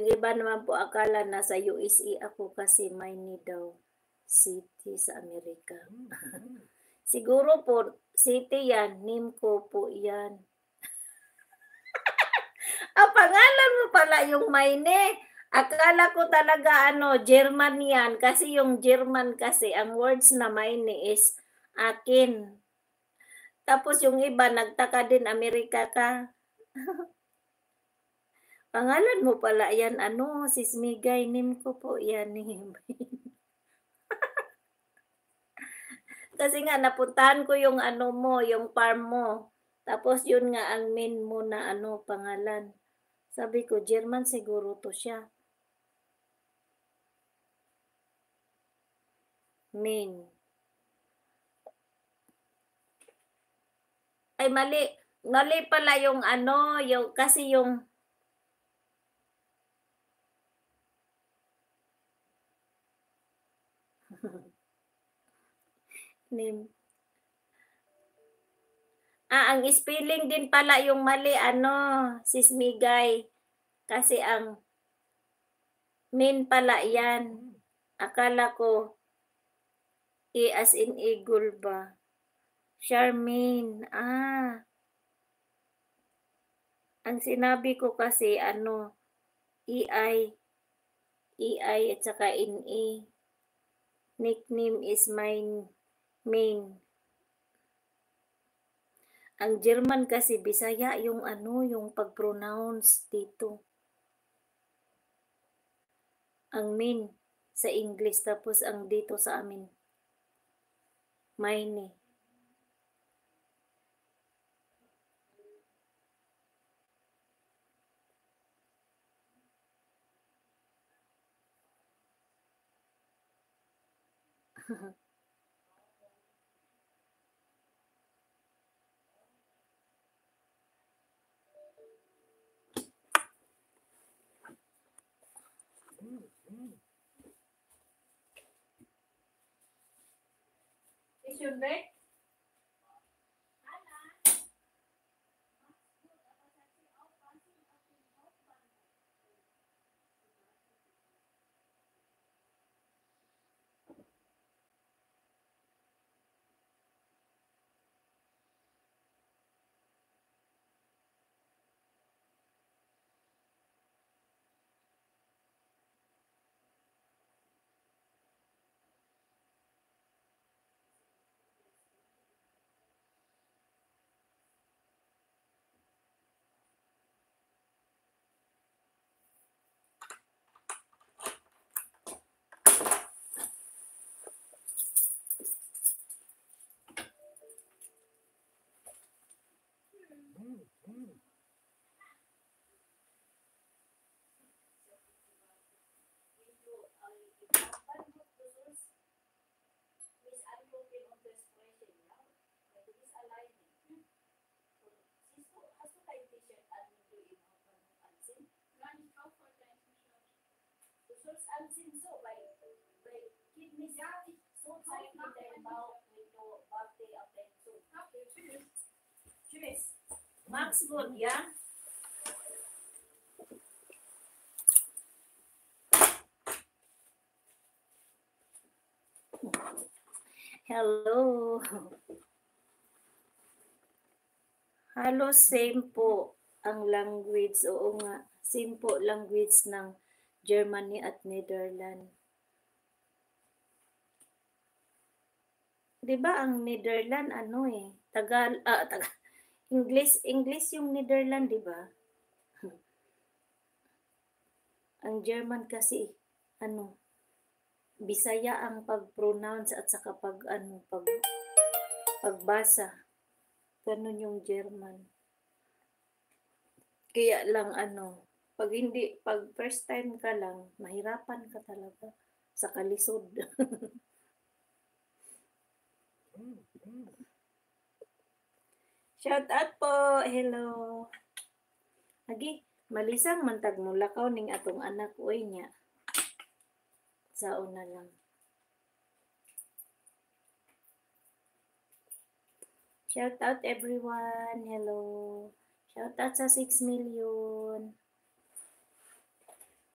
Yung iba naman po akala nasa USA ako kasi Maine daw city sa Amerika. Siguro po, city yan, name ko po yan. Pangalan mo pala yung Maine. Akala ko talaga German yan. Kasi yung German kasi, ang words na Maine is akin. Tapos yung iba, nagtaka din, Amerika ka. Pangalan mo pala yan, Sis Migay, name ko po yan. Kasi nga, napuntahan ko yung yung farm mo. Tapos yun nga ang main mo na pangalan. Sabi ko, German siguro to siya. Main. Ay, mali. Mali pala yung yung, kasi yung name. Ang spelling din pala yung mali, Sis Migay. Kasi ang main pala yan. Akala ko, as in eagle ba? Charmaine. Ang sinabi ko kasi, EI at saka NE. Nickname is mine, main. Ang German kasi, Bisaya yung yung pag-pronounce dito. Ang main sa English, tapos ang dito sa amin, mine. Is your bed? Anziehen so, weil Kind nicht so zeigen mit deinem Bauch, wenn du warte auf deinen Sohn. Okay, tschüss. Tschüss. Mach's gut, ja? Hello. Halos same po ang language. Oo nga. Same po language ng Germany at Netherlands. Diba ang Netherlands English yung Netherlands, diba? Ang German kasi Bisaya ang pag-pronounce at saka pagbasa. Ganun yung German. Kaya lang pag first time ka lang, mahirapan ka talaga sa kalisod. Shout out po. Hello. Agi, malisang mantag mo lakaw ning atong anak oy niya. Saon na lang. Shout out everyone. Hello. Shout out sa 6 million.